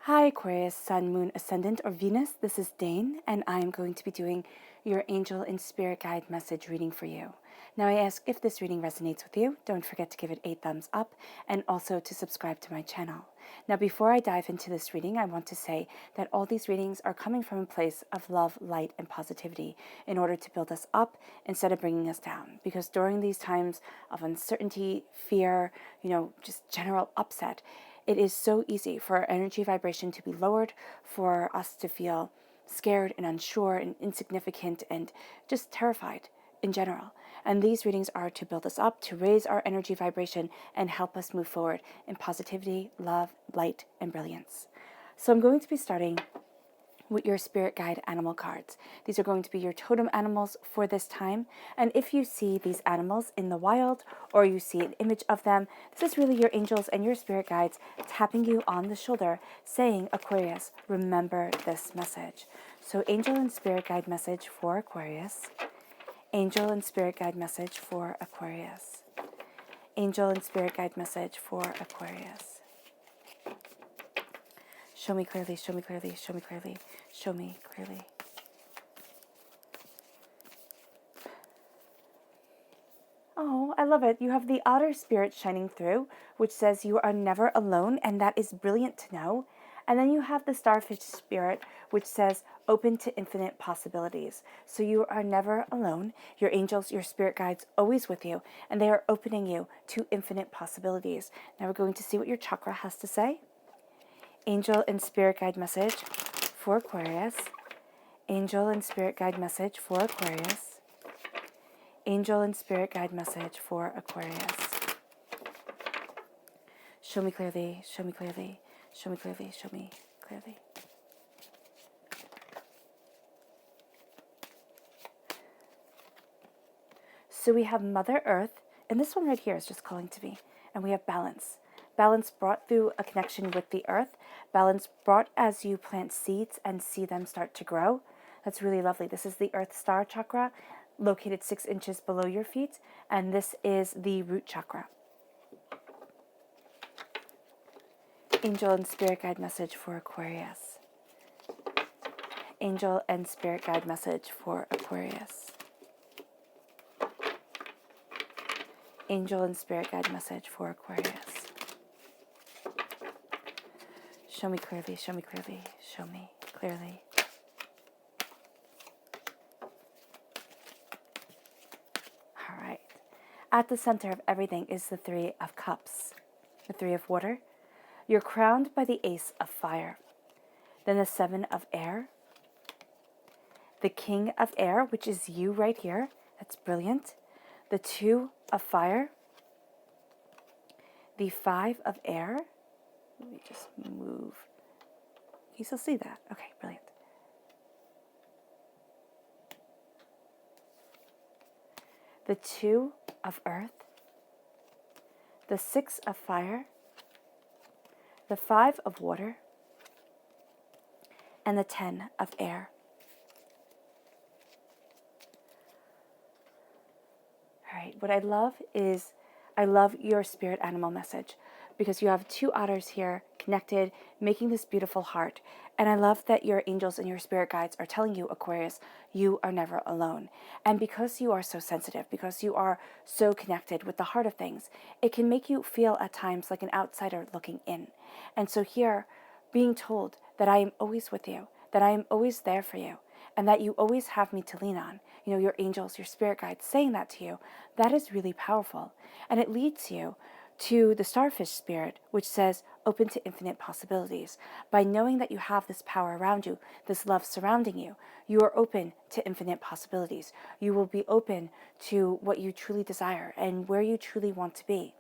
Hi Aquarius, Sun, Moon, Ascendant, or Venus. This is Dane, and I am going to be doing your Angel and Spirit Guide message reading for you. Now I ask if this reading resonates with you, don't forget to give it a thumbs up and also to subscribe to my channel. Now before I dive into this reading, I want to say that all these readings are coming from a place of love, light, and positivity in order to build us up instead of bringing us down. Because during these times of uncertainty, fear, just general upset, it is so easy for our energy vibration to be lowered, for us to feel scared and unsure and insignificant and just terrified in general. And these readings are to build us up, to raise our energy vibration and help us move forward in positivity, love, light, and brilliance. So I'm going to be starting with your spirit guide animal cards. These are going to be your totem animals for this time. And if you see these animals in the wild or you see an image of them, this is really your angels and your spirit guides tapping you on the shoulder saying, Aquarius, remember this message. So angel and spirit guide message for Aquarius. Angel and spirit guide message for Aquarius. Angel and spirit guide message for Aquarius. Show me clearly, show me clearly, show me clearly, show me clearly. Oh, I love it. You have the otter spirit shining through, which says you are never alone, and that is brilliant to know. And then you have the starfish spirit, which says open to infinite possibilities. So you are never alone. Your angels, your spirit guides, always with you, and they are opening you to infinite possibilities. Now we're going to see what your chakra has to say. Angel and spirit guide message for Aquarius. Angel and spirit guide message for Aquarius. Angel and spirit guide message for Aquarius. Show me clearly, show me clearly, show me clearly, show me clearly. So we have Mother Earth, and this one right here is just calling to me. And we have balance. Balance brought through a connection with the earth. Balance brought as you plant seeds and see them start to grow. That's really lovely. This is the Earth Star Chakra, located 6 inches below your feet. And this is the root chakra. Angel and Spirit Guide message for Aquarius. Angel and Spirit Guide message for Aquarius. Angel and Spirit Guide message for Aquarius. Show me clearly, show me clearly, show me clearly. All right. At the center of everything is the 3 of Cups, the 3 of Water. You're crowned by the Ace of Fire. Then the 7 of Air. The King of Air, which is you right here. That's brilliant. The 2 of Fire. The 5 of Air. Let me just move. Can you still see that? Okay, brilliant. The 2 of Earth. The 6 of Fire. The 5 of Water. And the 10 of Air. All right, what I love is, I love your spirit animal message because you have 2 otters here connected, making this beautiful heart. And I love that your angels and your spirit guides are telling you, Aquarius, you are never alone. And because you are so sensitive, because you are so connected with the heart of things, it can make you feel at times like an outsider looking in. And so here, being told that I am always with you, that I am always there for you, and that you always have me to lean on, your angels, your spirit guides saying that to you, that is really powerful. And it leads you to the starfish spirit, which says open to infinite possibilities. By knowing that you have this power around you, this love surrounding you, you are open to infinite possibilities. You will be open to what you truly desire and where you truly want to be.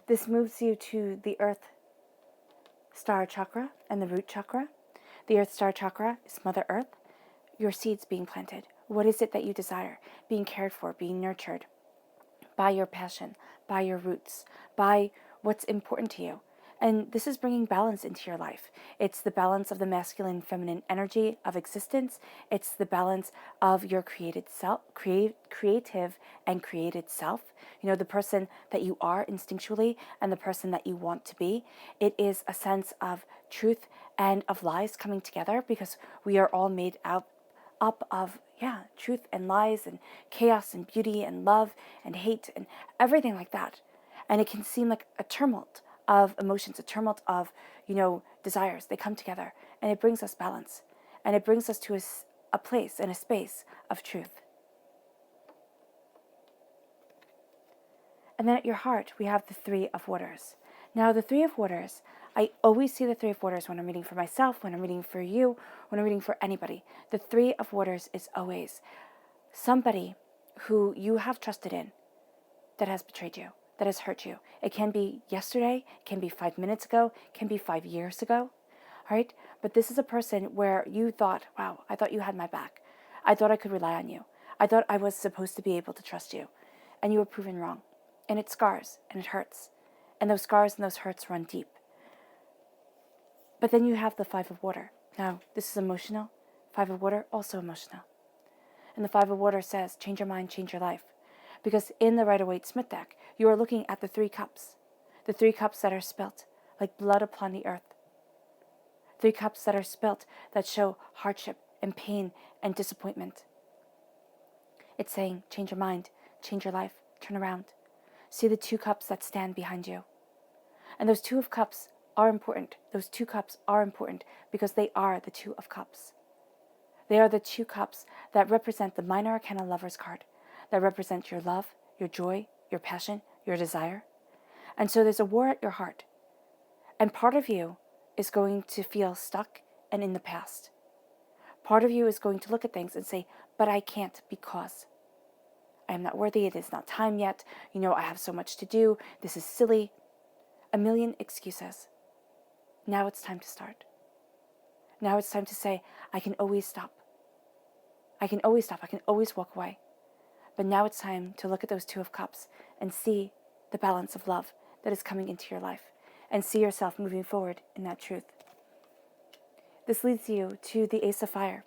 This moves you to the Earth Star Chakra and the Root Chakra. The Earth Star Chakra is Mother Earth, your seeds being planted. What is it that you desire? Being cared for, being nurtured by your passion, by your roots, by what's important to you. And this is bringing balance into your life. It's the balance of the masculine and feminine energy of existence. It's the balance of your creative and created self. The person that you are instinctually and the person that you want to be. It is a sense of truth and of lies coming together, because we are all made up of truth and lies and chaos and beauty and love and hate and everything like that. And it can seem like a tumult of emotions, a tumult of, desires. They come together and it brings us balance. And it brings us to a place and a space of truth. And then at your heart, we have the Three of Waters. Now, the Three of Waters, I always see the Three of Waters when I'm reading for myself, when I'm reading for you, when I'm reading for anybody. The Three of Waters is always somebody who you have trusted in that has betrayed you, that has hurt you. It can be yesterday, it can be 5 minutes ago, it can be 5 years ago, right? But this is a person where you thought, wow, I thought you had my back. I thought I could rely on you. I thought I was supposed to be able to trust you. And you were proven wrong. And it scars and it hurts. And those scars and those hurts run deep. But then you have the Five of Water. Now, this is emotional. Five of Water, also emotional. And the Five of Water says, change your mind, change your life. Because in the Rider-Waite-Smith deck, you are looking at the 3 cups. The 3 cups that are spilt, like blood upon the earth. 3 cups that are spilt that show hardship and pain and disappointment. It's saying, change your mind, change your life, turn around. See the 2 cups that stand behind you. And those 2 of cups are important. Those 2 cups are important because they are the 2 of cups. They are the 2 cups that represent the Minor Arcana Lover's card, that represent your love, your joy, your passion, your desire. And so there's a war at your heart. And part of you is going to feel stuck and in the past. Part of you is going to look at things and say, but I can't because I am not worthy, it is not time yet, I have so much to do, this is silly. A million excuses. Now it's time to start. Now it's time to say, I can always stop. I can always stop, I can always walk away. But now it's time to look at those 2 of cups and see the balance of love that is coming into your life and see yourself moving forward in that truth. This leads you to the Ace of Fire.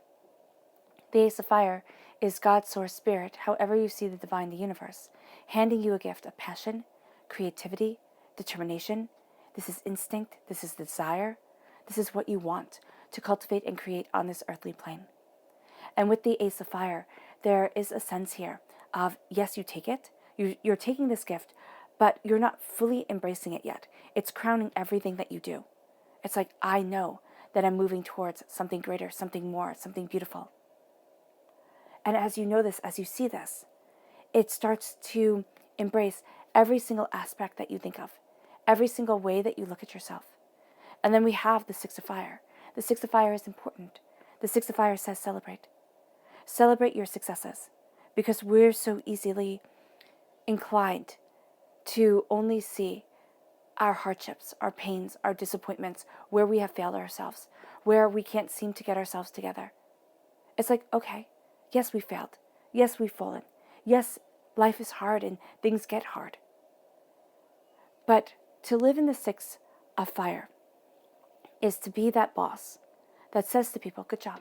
The Ace of Fire is God's source spirit, however you see the divine, the universe, handing you a gift of passion, creativity, determination. This is instinct, this is desire, this is what you want to cultivate and create on this earthly plane. And with the Ace of Fire, there is a sense here of, yes, you take it, you're taking this gift, but you're not fully embracing it yet. It's crowning everything that you do. It's like, I know that I'm moving towards something greater, something more, something beautiful. And as you know this, as you see this, it starts to embrace every single aspect that you think of, every single way that you look at yourself. And then we have the Six of Fire. The Six of Fire is important. The Six of Fire says celebrate. Celebrate your successes, because we're so easily inclined to only see our hardships, our pains, our disappointments, where we have failed ourselves, where we can't seem to get ourselves together. It's like, okay, yes, we failed. Yes, we've fallen. Yes, life is hard and things get hard. But to live in the Six of Fire is to be that boss that says to people, good job.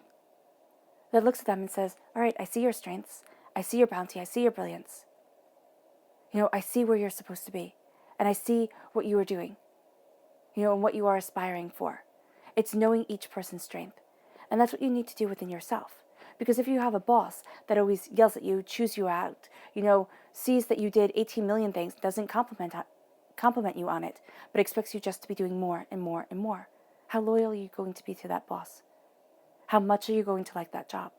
That looks at them and says, all right, I see your strengths. I see your bounty. I see your brilliance. I see where you're supposed to be. And I see what you are doing, and what you are aspiring for. It's knowing each person's strength. And that's what you need to do within yourself. Because if you have a boss that always yells at you, chews you out, sees that you did 18 million things, doesn't compliment you on it, but expects you just to be doing more and more and more, how loyal are you going to be to that boss? How much are you going to like that job?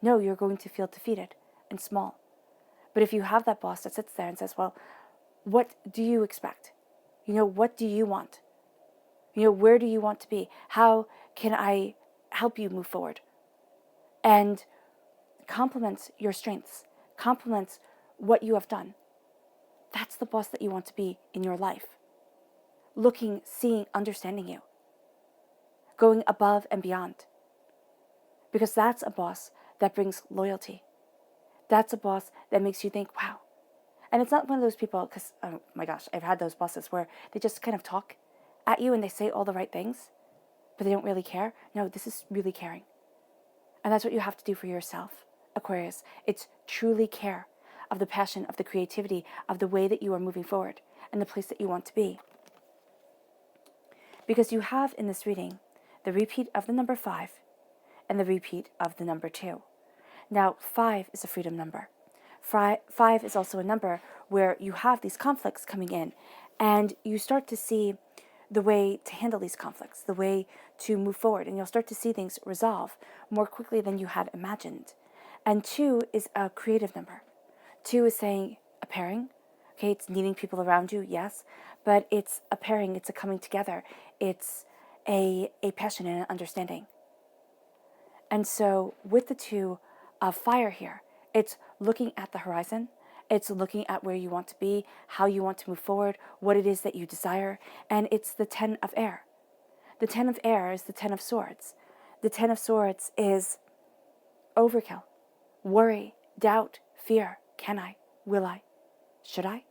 No, you're going to feel defeated and small. But if you have that boss that sits there and says, well, what do you expect? What do you want? Where do you want to be? How can I help you move forward? And compliments your strengths, compliments what you have done. That's the boss that you want to be in your life. Looking, seeing, understanding you. Going above and beyond. Because that's a boss that brings loyalty. That's a boss that makes you think, wow. And it's not one of those people, because, oh my gosh, I've had those bosses where they just kind of talk at you and they say all the right things, but they don't really care. No, this is really caring. And that's what you have to do for yourself, Aquarius. It's truly care of the passion, of the creativity, of the way that you are moving forward and the place that you want to be. Because you have in this reading the repeat of the number 5 and the repeat of the number 2. Now, 5 is a freedom number. 5 is also a number where you have these conflicts coming in, and you start to see the way to handle these conflicts, the way to move forward, and you'll start to see things resolve more quickly than you had imagined. And 2 is a creative number. 2 is saying a pairing. Okay, it's needing people around you, yes, but it's a pairing, it's a coming together, it's a passion and an understanding. And so with the 2 of fire here, it's looking at the horizon, it's looking at where you want to be, how you want to move forward, what it is that you desire, and it's the 10 of air. The 10 of air is the 10 of swords. The 10 of swords is overkill, worry, doubt, fear. Can I? Will I? Should I?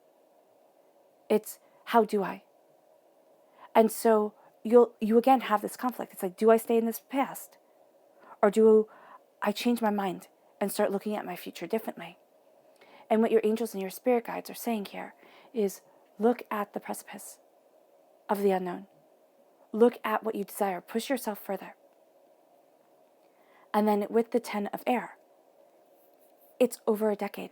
It's how do I? And so you again have this conflict. It's like, do I stay in this past? Or do I change my mind and start looking at my future differently? And what your angels and your spirit guides are saying here is look at the precipice of the unknown. Look at what you desire. Push yourself further. And then with the 10 of air, it's over a decade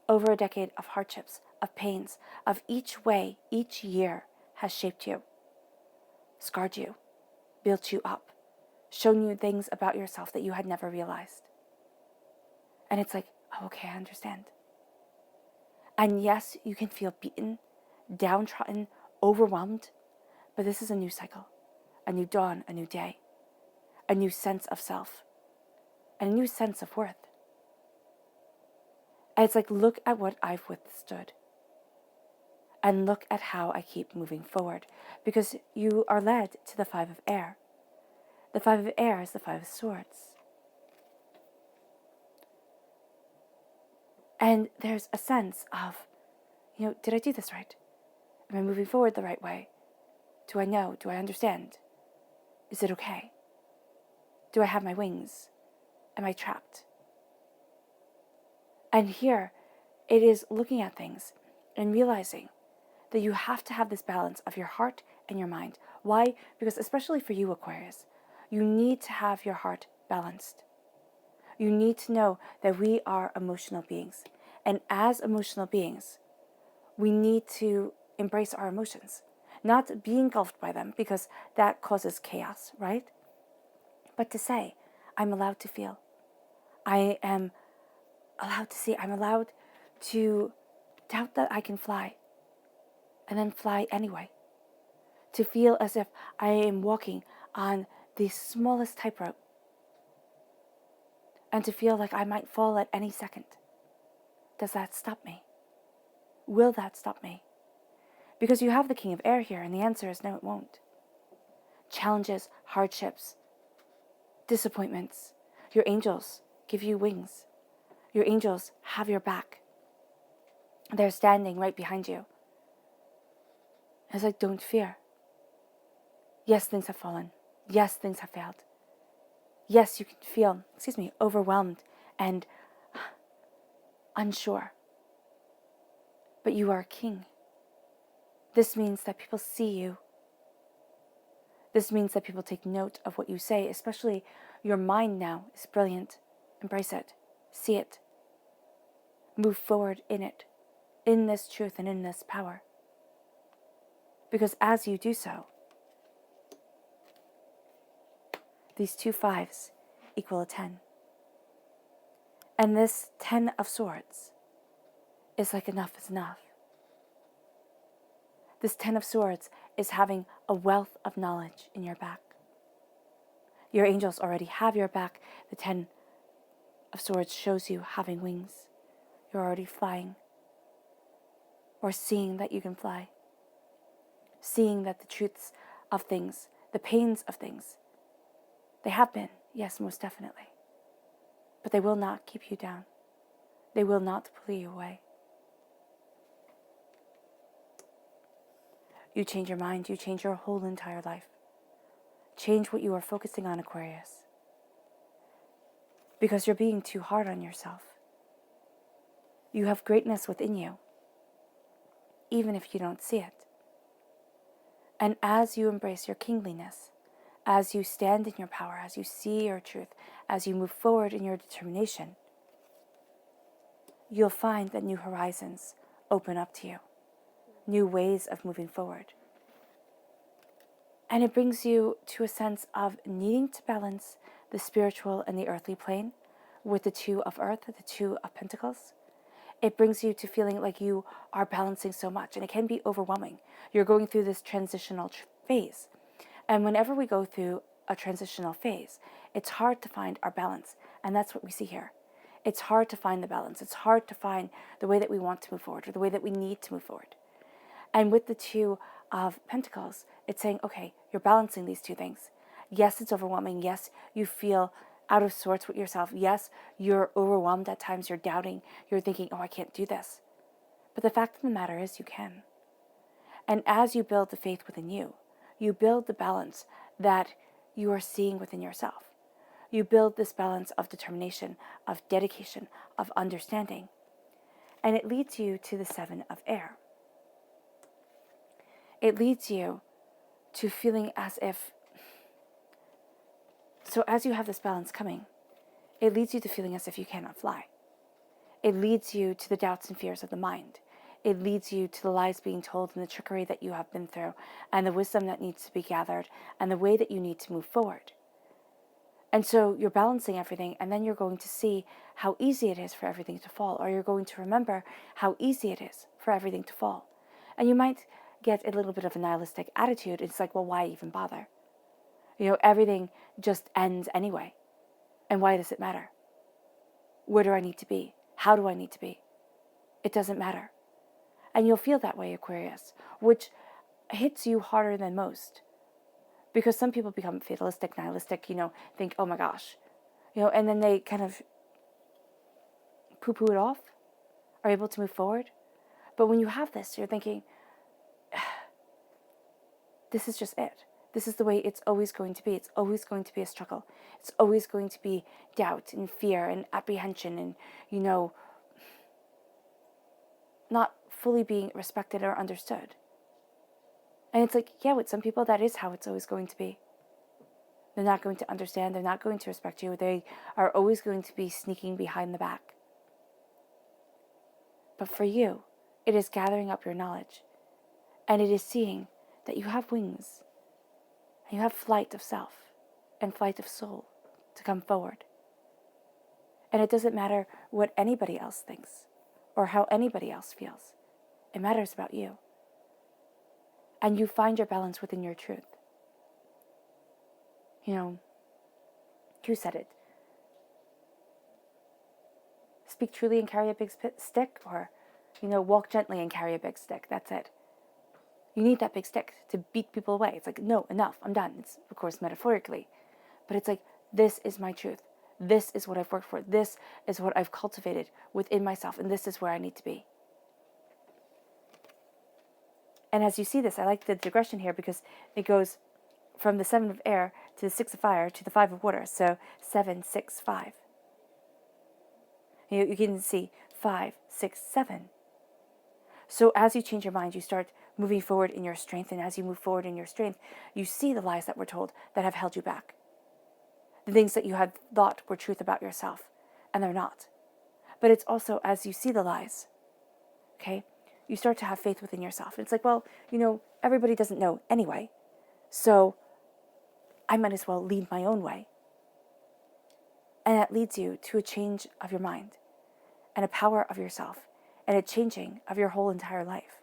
of hardships, of pains, of each way, each year has shaped you, scarred you, built you up, shown you things about yourself that you had never realized. And it's like, oh, okay, I understand. And yes, you can feel beaten, downtrodden, overwhelmed, but this is a new cycle, a new dawn, a new day, a new sense of self, and a new sense of worth. And it's like, look at what I've withstood. And look at how I keep moving forward. Because you are led to the 5 of air. The 5 of air is the 5 of swords. And there's a sense of, did I do this right? Am I moving forward the right way? Do I know? Do I understand? Is it okay? Do I have my wings? Am I trapped? And here, it is looking at things and realizing that you have to have this balance of your heart and your mind. Why? Because especially for you, Aquarius, you need to have your heart balanced. You need to know that we are emotional beings. And as emotional beings, we need to embrace our emotions, not be engulfed by them because that causes chaos, right? But to say, I'm allowed to feel. I am allowed to see. I'm allowed to doubt that I can fly and then fly anyway. To feel as if I am walking on the smallest tightrope and to feel like I might fall at any second. Does that stop me? Will that stop me? Because you have the King of Air here, and the answer is no, it won't. Challenges, hardships, disappointments. Your angels give you wings. Your angels have your back. They're standing right behind you. It's like, don't fear. Yes, things have fallen. Yes, things have failed. Yes, you can feel, overwhelmed and unsure. But you are a king. This means that people see you. This means that people take note of what you say, especially your mind now is brilliant. Embrace it. See it. Move forward in it, in this truth and in this power. Because as you do so, these 2 5s equal a 10. And this 10 of swords is like enough is enough. This 10 of swords is having a wealth of knowledge in your back. Your angels already have your back. The 10 of swords shows you having wings. You're already flying. Or seeing that you can fly. Seeing that the truths of things, the pains of things, they have been, yes, most definitely. But they will not keep you down. They will not pull you away. You change your mind, you change your whole entire life. Change what you are focusing on, Aquarius. Because you're being too hard on yourself. You have greatness within you, even if you don't see it. And as you embrace your kingliness, as you stand in your power, as you see your truth, as you move forward in your determination, you'll find that new horizons open up to you, new ways of moving forward. And it brings you to a sense of needing to balance the spiritual and the earthly plane with the two of earth, the two of pentacles. It brings you to feeling like you are balancing so much, and it can be overwhelming. You're going through this transitional phase. And whenever we go through a transitional phase, it's hard to find our balance. And that's what we see here. It's hard to find the balance. It's hard to find the way that we want to move forward or the way that we need to move forward. And with the two of pentacles, it's saying, okay, you're balancing these two things. Yes, it's overwhelming. Yes, you feel out of sorts with yourself. Yes, you're overwhelmed at times. You're doubting. You're thinking, oh, I can't do this. But the fact of the matter is you can. And as you build the faith within you, you build the balance that you are seeing within yourself. You build this balance of determination, of dedication, of understanding. And it leads you to the Seven of Air. It leads you to feeling as if, so as you have this balance coming, it leads you to feeling as if you cannot fly. It leads you to the doubts and fears of the mind. It leads you to the lies being told and the trickery that you have been through and the wisdom that needs to be gathered and the way that you need to move forward. And so you're balancing everything, and then you're going to see how easy it is for everything to fall, or you're going to remember how easy it is for everything to fall. And you might get a little bit of a nihilistic attitude. It's like, well, why even bother? Everything just ends anyway. And why does it matter? Where do I need to be? How do I need to be? It doesn't matter. And you'll feel that way, Aquarius, which hits you harder than most. Because some people become fatalistic, nihilistic, think, oh my gosh, and then they kind of poo-poo it off, are able to move forward. But when you have this, you're thinking, this is just it. This is the way it's always going to be. It's always going to be a struggle. It's always going to be doubt and fear and apprehension and, not fully being respected or understood. And it's like, yeah, with some people, that is how it's always going to be. They're not going to understand. They're not going to respect you. They are always going to be sneaking behind the back. But for you, it is gathering up your knowledge. And it is seeing that you have wings. And you have flight of self and flight of soul to come forward. And it doesn't matter what anybody else thinks or how anybody else feels. It matters about you. And you find your balance within your truth. Who said it? Speak truly and carry a big stick, or, walk gently and carry a big stick. That's it. You need that big stick to beat people away. It's like, no, enough, I'm done. It's, of course, metaphorically. But it's like, this is my truth. This is what I've worked for. This is what I've cultivated within myself, and this is where I need to be. And as you see this, I like the digression here because it goes from the Seven of Air to the Six of Fire to the Five of Water. So 7, 6, 5. You can see 5, 6, 7. So as you change your mind, you start moving forward in your strength. And as you move forward in your strength, you see the lies that were told that have held you back. The things that you had thought were truth about yourself, and they're not. But it's also as you see the lies, okay, you start to have faith within yourself. It's like, well, everybody doesn't know anyway, so I might as well lead my own way. And that leads you to a change of your mind and a power of yourself and a changing of your whole entire life.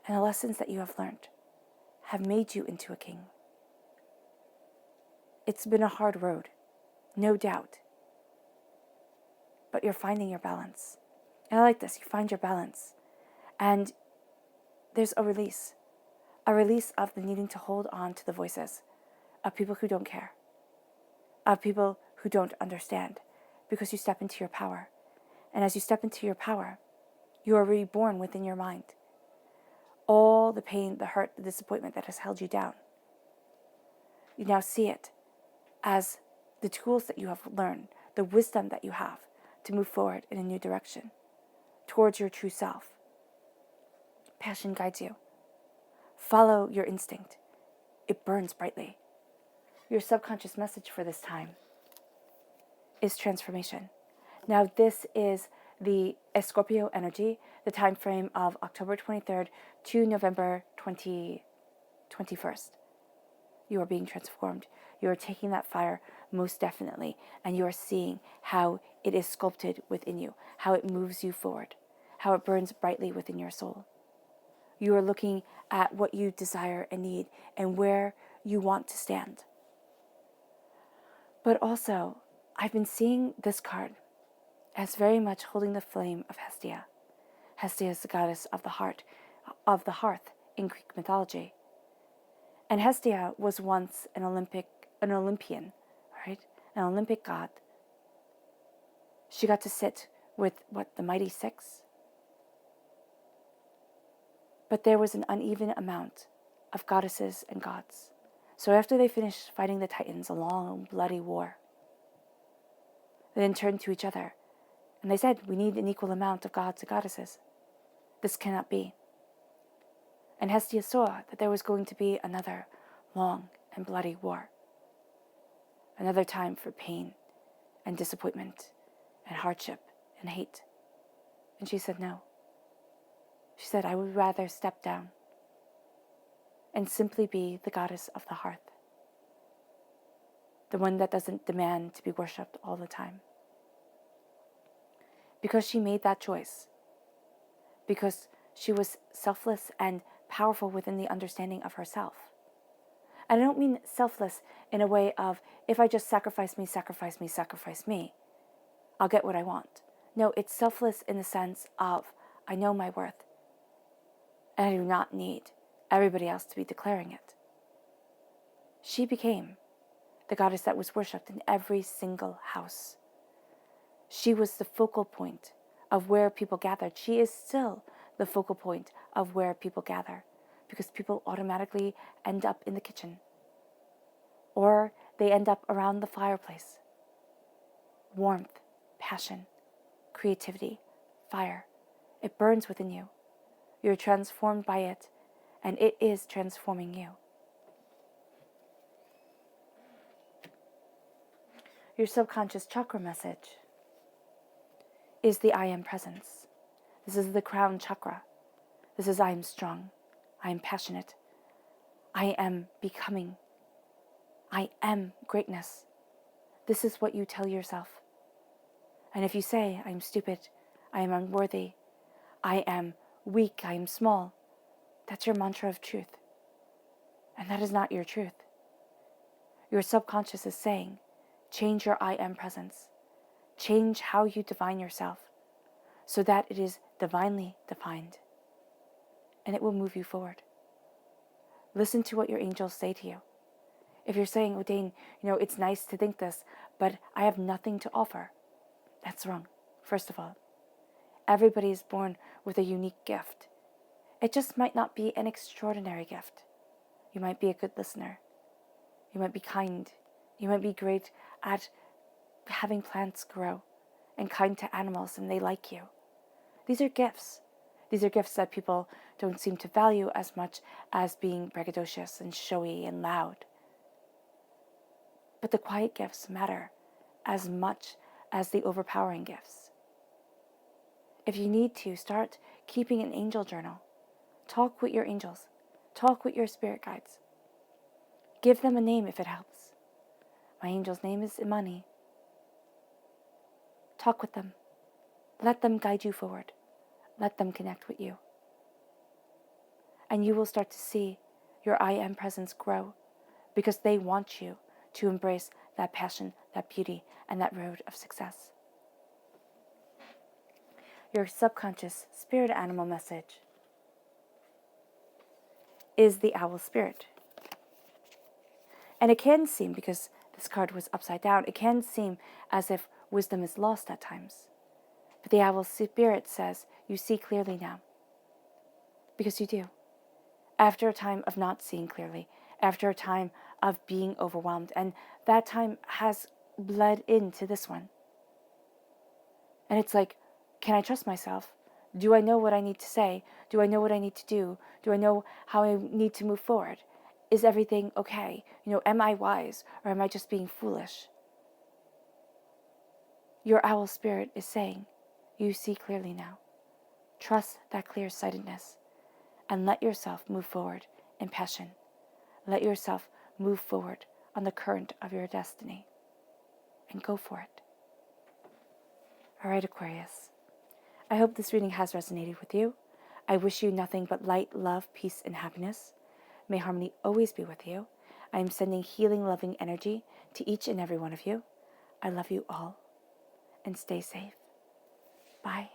And the lessons that you have learned have made you into a king. It's been a hard road, no doubt. But you're finding your balance. And I like this, you find your balance. And there's a release of the needing to hold on to the voices of people who don't care, of people who don't understand, because you step into your power. And as you step into your power, you are reborn within your mind. all the pain, the hurt, the disappointment that has held you down. You now see it as the tools that you have learned, the wisdom that you have to move forward in a new direction towards your true self. Passion guides you. Follow your instinct. It burns brightly. Your subconscious message for this time is transformation. Now, this is the Scorpio energy, the time frame of October 23rd to November 21st. You are being transformed. You are taking that fire most definitely, and you are seeing how it is sculpted within you, how it moves you forward, how it burns brightly within your soul. You are looking at what you desire and need and where you want to stand. But also, I've been seeing this card as very much holding the flame of Hestia. Hestia is the goddess of the heart, of the hearth in Greek mythology. And Hestia was once an Olympian, right? An Olympic god. She got to sit with, the Mighty Six? But there was an uneven amount of goddesses and gods. So after they finished fighting the Titans, a long, bloody war, they then turned to each other and they said, we need an equal amount of gods and goddesses. This cannot be. And Hestia saw that there was going to be another long and bloody war. Another time for pain and disappointment and hardship and hate. And she said no. She said, I would rather step down and simply be the goddess of the hearth. The one that doesn't demand to be worshipped all the time. Because she made that choice. Because she was selfless and powerful within the understanding of herself. And I don't mean selfless in a way of, if I just sacrifice me, I'll get what I want. No, it's selfless in the sense of, I know my worth. And I do not need everybody else to be declaring it. She became the goddess that was worshipped in every single house. She was the focal point of where people gathered. She is still the focal point of where people gather, because people automatically end up in the kitchen, or they end up around the fireplace. Warmth, passion, creativity, fire. It burns within you. You're transformed by it, and it is transforming you. Your subconscious chakra message is the I am presence. This is the crown chakra. This is I am strong. I am passionate. I am becoming. I am greatness. This is what you tell yourself. And if you say, I am stupid, I am unworthy, I am weak, I am small, that's your mantra of truth. And that is not your truth. Your subconscious is saying, change your I am presence. Change how you define yourself so that it is divinely defined. And it will move you forward. Listen to what your angels say to you. If you're saying, oh, Dane, it's nice to think this, but I have nothing to offer. That's wrong, first of all. Everybody is born with a unique gift. It just might not be an extraordinary gift. You might be a good listener. You might be kind. You might be great at having plants grow and kind to animals and they like you. These are gifts. These are gifts that people don't seem to value as much as being braggadocious and showy and loud. But the quiet gifts matter as much as the overpowering gifts. If you need to, start keeping an angel journal. Talk with your angels. Talk with your spirit guides. Give them a name if it helps. My angel's name is Imani. Talk with them. Let them guide you forward. Let them connect with you. And you will start to see your I am presence grow because they want you to embrace that passion, that beauty, and that road of success. Your subconscious spirit animal message is the owl spirit. And it can seem, because this card was upside down, it can seem as if wisdom is lost at times. But the owl spirit says, you see clearly now. Because you do. after a time of not seeing clearly, after a time of being overwhelmed. And that time has bled into this one. And it's like, can I trust myself? Do I know what I need to say? Do I know what I need to do? Do I know how I need to move forward? Is everything okay? Am I wise, or am I just being foolish? Your owl spirit is saying, you see clearly now. Trust that clear-sightedness and let yourself move forward in passion. Let yourself move forward on the current of your destiny and go for it. All right, Aquarius. I hope this reading has resonated with you. I wish you nothing but light, love, peace, and happiness. May harmony always be with you. I am sending healing, loving energy to each and every one of you. I love you all, and stay safe. Bye.